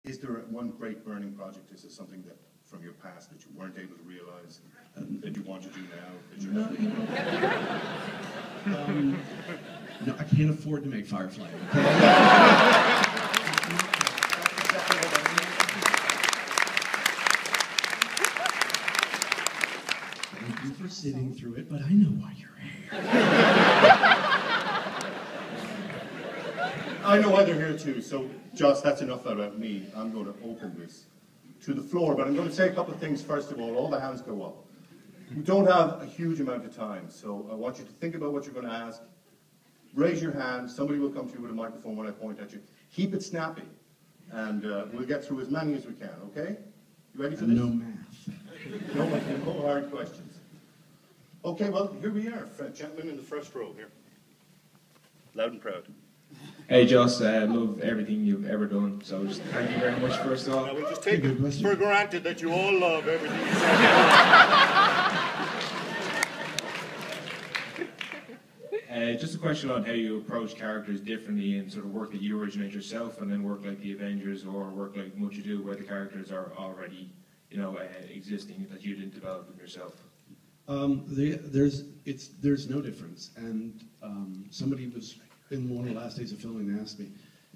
Is there one great burning project? Is there something that from your past that you weren't able to realize that you want to do now? That you're no, I can't afford to make Firefly. Okay? Thank you for sitting through it, but I know why you're here. I know why they're here too, so Joss, that's enough about me. I'm going to open this to the floor, but I'm going to say a couple of things first of all the hands go up. We don't have a huge amount of time, so I want you to think about what you're going to ask. Raise your hand, somebody will come to you with a microphone when I point at you. Keep it snappy, and we'll get through as many as we can, okay? You ready for this? No math. No hard questions. Okay, well, here we are, gentlemen in the first row here. Loud and proud. Hey Joss, love everything you've ever done, so just thank you very much first of all. Now we'll just take it for granted that you all love everything you said. Just a question on how you approach characters differently in sort of work that you originate yourself and then work like the Avengers or work like Much Ado where the characters are already, existing that you didn't develop them yourself. There's no difference, and somebody was in one of the last days of filming, they asked me,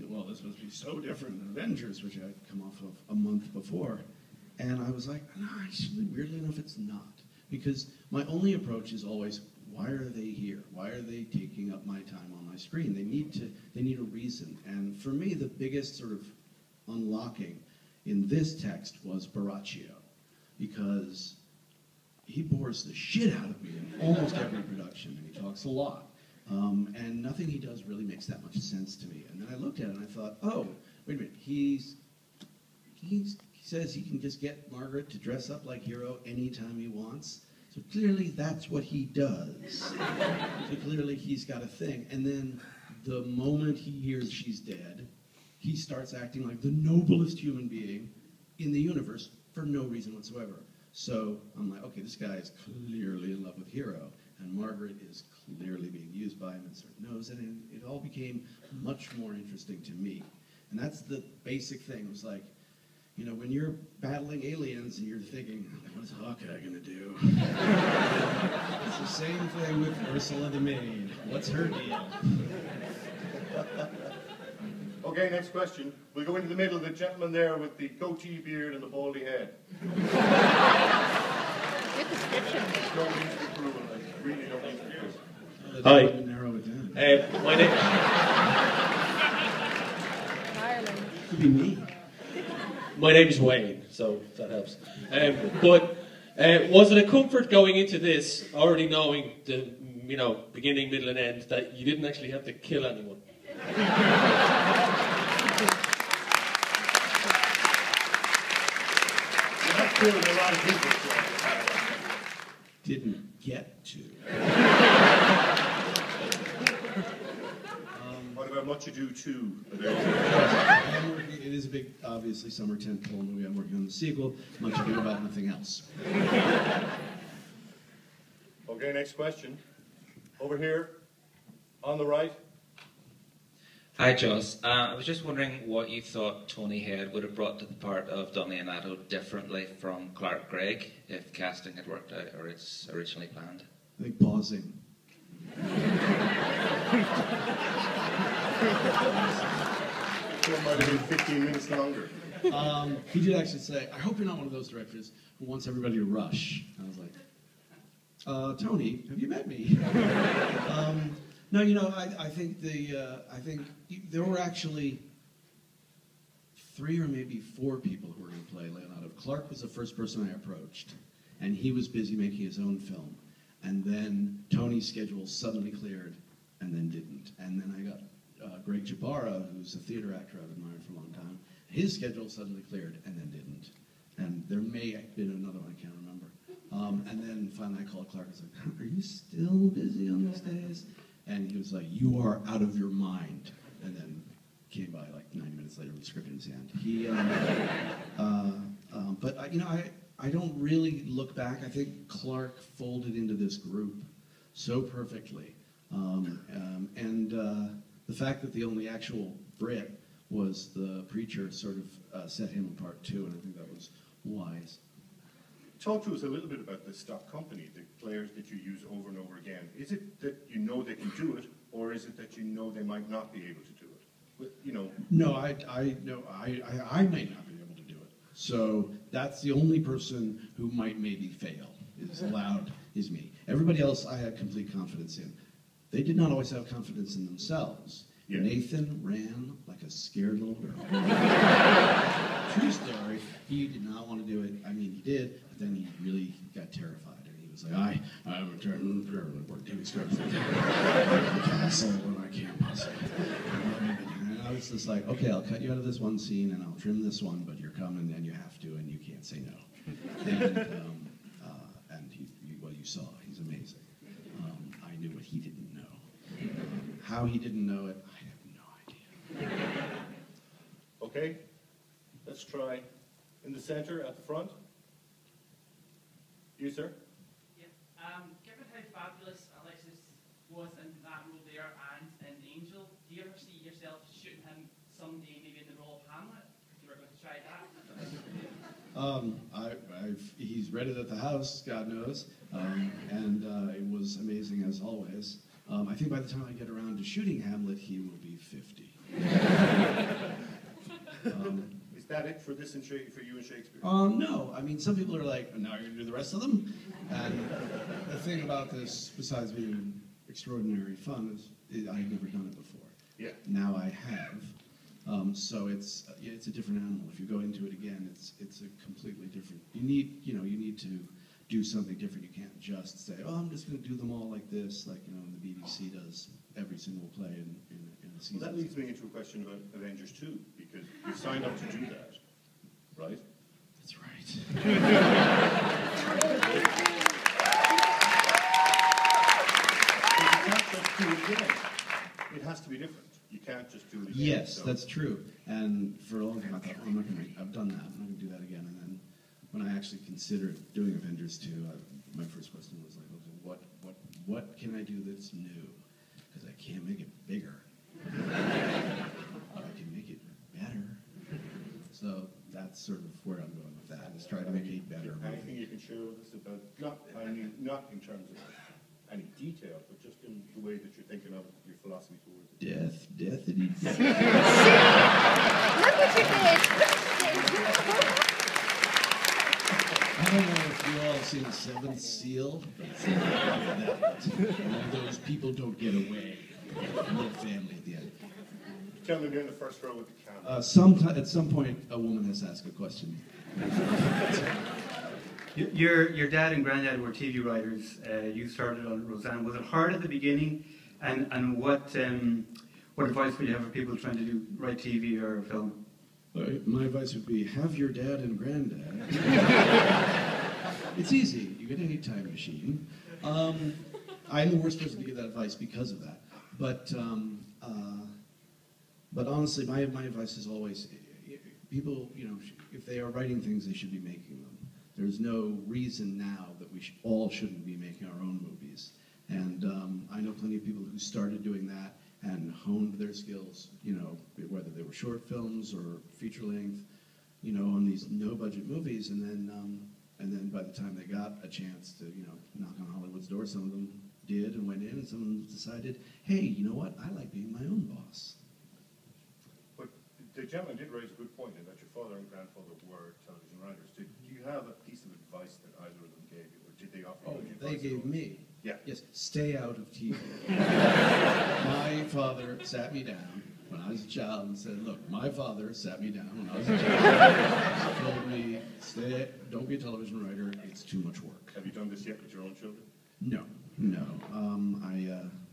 well, this must be so different than Avengers, which I'd come off of a month before. And I was like, no, actually, weirdly enough, it's not. Because my only approach is always, why are they here? Why are they taking up my time on my screen? They need a reason. And for me, the biggest sort of unlocking in this text was Baraccio, because he bores the shit out of me in almost every production, and he talks a lot. And nothing he does really makes that much sense to me. And then I looked at it and I thought, oh, wait a minute, he says he can just get Margaret to dress up like Hero anytime he wants. So clearly that's what he does. So clearly he's got a thing. And then the moment he hears she's dead, he starts acting like the noblest human being in the universe for no reason whatsoever. So I'm like, okay, this guy is clearly in love with Hero, and Margaret is clearly being used by him and sort of knows it, and it all became much more interesting to me. And that's the basic thing. It was like, when you're battling aliens and you're thinking, what is Hawkeye going to do? It's the same thing with Ursula the Maid. What's her deal? Okay, next question. We'll go into the middle, the gentleman there with the goatee beard and the baldy head. Good description. No need to be cruel. I really don't need to be cruel. Hi. Narrow it down. My name... Ireland. Could be me. My name's Wayne, so that helps. But was it a comfort going into this, already knowing the beginning, middle, and end, that you didn't actually have to kill anyone? Killed a lot of people. Didn't get to. What about Much Ado 2? It is a big, obviously, summer tentpole movie. I'm working on the sequel. Much Ado about nothing else. Okay, next question. Over here, on the right. Hi, Joss. I was just wondering what you thought Tony Head would have brought to the part of Donny and Atto differently from Clark Gregg if casting had worked out or it's originally planned. I think pausing. So it might have been 15 minutes longer. He did actually say, I hope you're not one of those directors who wants everybody to rush. And I was like, Tony, have you met me? No, I think there were actually 3 or maybe 4 people who were going to play Leonardo. Clark was the first person I approached, and he was busy making his own film. And then Tony's schedule suddenly cleared, and then didn't. And then I got Greg Jabara, who's a theater actor I've admired for a long time. His schedule suddenly cleared, and then didn't. And there may have been another one, I can't remember. And then finally I called Clark and said, are you still busy on these days? And he was like, you are out of your mind. And then came by like 90 minutes later with the script in his hand. But I don't really look back. I think Clark folded into this group so perfectly. The fact that the only actual Brit was the preacher sort of set him apart too, and I think that was wise. Talk to us a little bit about the stock company, the players that you use over and over again. Is it that you know they can do it, or is it that you know they might not be able to do it? But, you know. No, I may not be able to do it. So that's the only person who might maybe fail is me. Everybody else I had complete confidence in. They did not always have confidence in themselves. Yeah. Nathan ran like a scared little girl. True story. He did not want to do it. I mean, he did, but then he really got terrified. And he was like, I'm a terrible report. He starts the castle when I can't possibly. And I was just like, okay, I'll cut you out of this one scene and I'll trim this one, but you're coming and you have to and you can't say no. And well, you saw, he's amazing. I knew what he didn't know. How he didn't know it, I have no idea. Okay, let's try in the center at the front. You, sir? Yeah. Given how fabulous Alexis was in that role there and in Angel, do you ever see yourself shooting him someday, maybe in the role of Hamlet? If you were going to try that? He's read it at the house, God knows, and it was amazing as always. I think by the time I get around to shooting Hamlet, he will be 50. Is that it for this and for you and Shakespeare? No. I mean, some people are like, now you're going to do the rest of them? And the thing about this, besides being extraordinary fun, is I've never done it before. Yeah. Now I have. So it's a different animal. If you go into it again, it's a completely different. You need to do something different. You can't just say, oh, I'm just going to do them all like this, like the BBC does every single play in a season. Well, that leads me into a question about Avengers 2, because you signed up to do that, right? That's right. You can't just do it again. It has to be different. You can't just do it again. Yes, that's true. And for a long time I thought, I've done that. I'm not going to do that again. And then when I actually considered doing Avengers 2, my first question was like, okay, what can I do that's new? Because I can't make it bigger. I can make it better. So that's sort of where I'm going with that, is try to make it better. Anything you can share with us about, not in terms of any detail, but just in the way that you're thinking of your philosophy towards it? Death, and eat. Look what you did! I don't know if you all seen The Seventh Seal, but it's like that. All those people don't get away. No family at the end. Tell me you're in the first row with the camera. At some point, a woman has to ask a question. Your dad and granddad were TV writers. You started on Roseanne. Was it hard at the beginning? And what advice would you have for people trying to write TV or film? My advice would be, have your dad and granddad. It's easy. You get any time machine. I'm the worst person to give that advice because of that. But honestly, my advice is always, people, if they are writing things, they should be making them. There's no reason now that we all shouldn't be making our own movies. And I know plenty of people who started doing that and honed their skills, whether they were short films or feature length, on these no-budget movies. And then by the time they got a chance to, knock on Hollywood's door, some of them did and went in, and some of them decided, hey, you know what? I like being my own boss. But the gentleman did raise a good point in that your father and grandfather were television writers. Do you have a piece of advice that either of them gave you, or did they offer you advice? They gave me. Yeah. Yes, stay out of TV. My father sat me down when I was a child and said, look, my father sat me down when I was a child. He told me, don't be a television writer, it's too much work. Have you done this yet with your own children? No.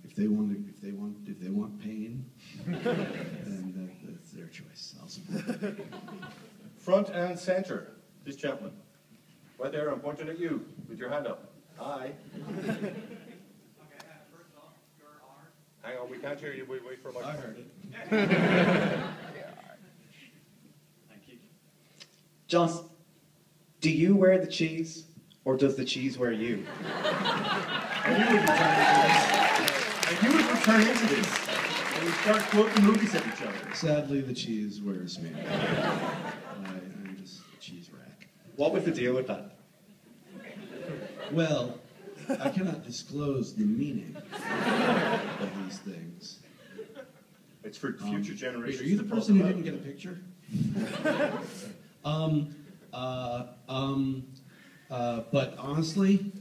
If they want pain, then that's their choice. I'll support it. Front and center, this gentleman. Right there, I'm pointing at you with your hand up. Hi. Okay, first off, Your Honor. Hang on, we can't hear you. Wait for a microphone. I heard it. Thank you. Joss, do you wear the cheese, or does the cheese wear you? I knew it would turn into this. So we start quoting movies at each other. Sadly, the cheese wears me. I'm just a cheese rack. What was the deal with that? Well, I cannot disclose the meaning of these things. It's for future generations. Wait, are you the to person who talk didn't get a picture? But honestly,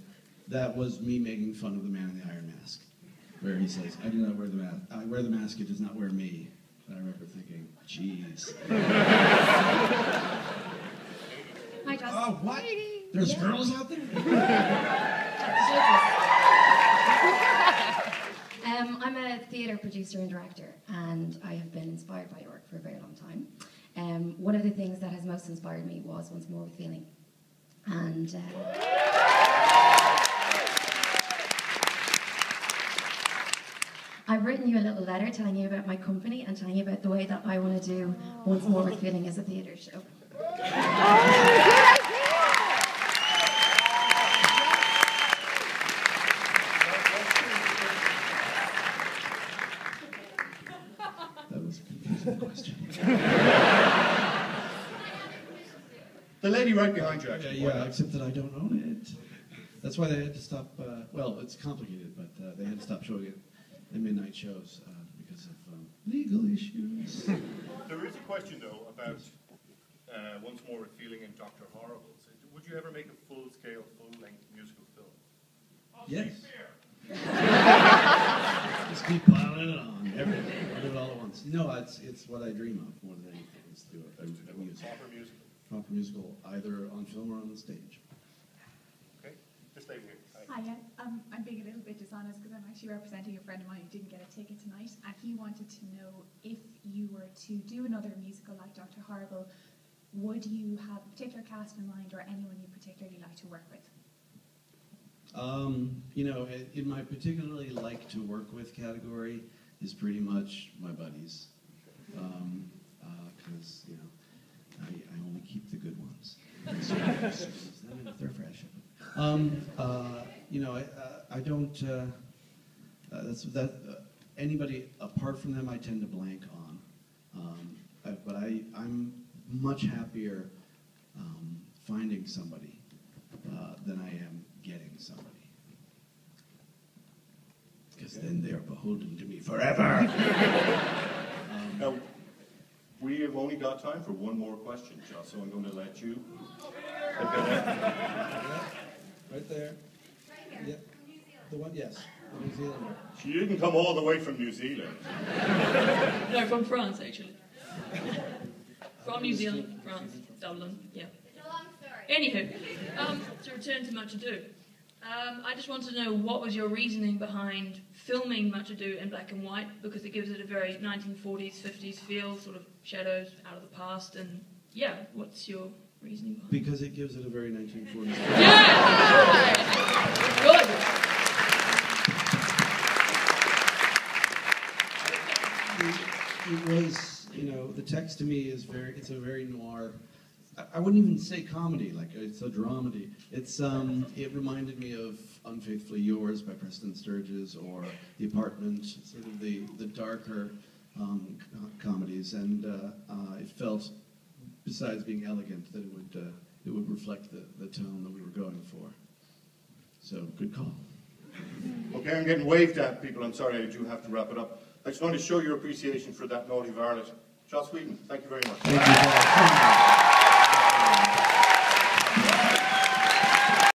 that was me making fun of the man in the iron mask, where he says, "I do not wear the mask. I wear the mask. It does not wear me." And I remember thinking, "Jeez." Hi, Joss. Oh, what? There's girls out there? I'm a theatre producer and director, and I have been inspired by your work for a very long time. One of the things that has most inspired me was Once More with Feeling. And I've written you a little letter telling you about my company and telling you about the way that I want to do Once More with Feeling as a theatre show. That was a confusing question. The lady right behind you, actually. Yeah, except that I don't own it. That's why they had to stop, well, it's complicated, but they had to stop showing it in midnight shows because of legal issues. There is a question, though, about Once More with Feeling and Dr. Horrible. So, would you ever make a full-scale, full-length musical film? Yes. Just keep piling it on, everything, do it all at once. No, it's what I dream of more than anything, is to do a musical. Proper musical. Proper musical, either on film or on the stage. Okay, this lady here. Hi, I'm being a little bit dishonest because I'm actually representing a friend of mine who didn't get a ticket tonight, and he wanted to know if you were to do another musical like Dr. Horrible, would you have a particular cast in mind or anyone you particularly like to work with? You know, in my particularly like to work with category is pretty much my buddies, because you know I only keep the good ones. They're fresh. You know, I don't. Anybody apart from them, I tend to blank on. But I'm much happier finding somebody than I am getting somebody. Because then they are beholden to me forever. Now, we have only got time for one more question, Joss, so I'm going to let you. Right there. Yep. The one, yes. The New Zealander. She didn't come all the way from New Zealand. No, from France, actually. From New Zealand, France, Dublin, yeah. It's a long story. Anywho, to return to Much Ado, I just wanted to know what was your reasoning behind filming Much Ado in black and white, because it gives it a very 1940s, 50s feel, sort of shadows out of the past, and yeah, what's your reasoning behind it? Because it gives it a very 1940s feel. Yeah! Good! It was, you know, the text to me is it's a very noir, I wouldn't even say comedy, like it's a dramedy. It reminded me of Unfaithfully Yours by Preston Sturges, or The Apartment, sort of the darker comedies, and it felt, besides being elegant, that it would reflect the tone that we were going for. So, good call. Okay, I'm getting waved at, people. I'm sorry, I do have to wrap it up. I just want to show your appreciation for that naughty varlet. Joss Whedon, thank you very much. Thank you.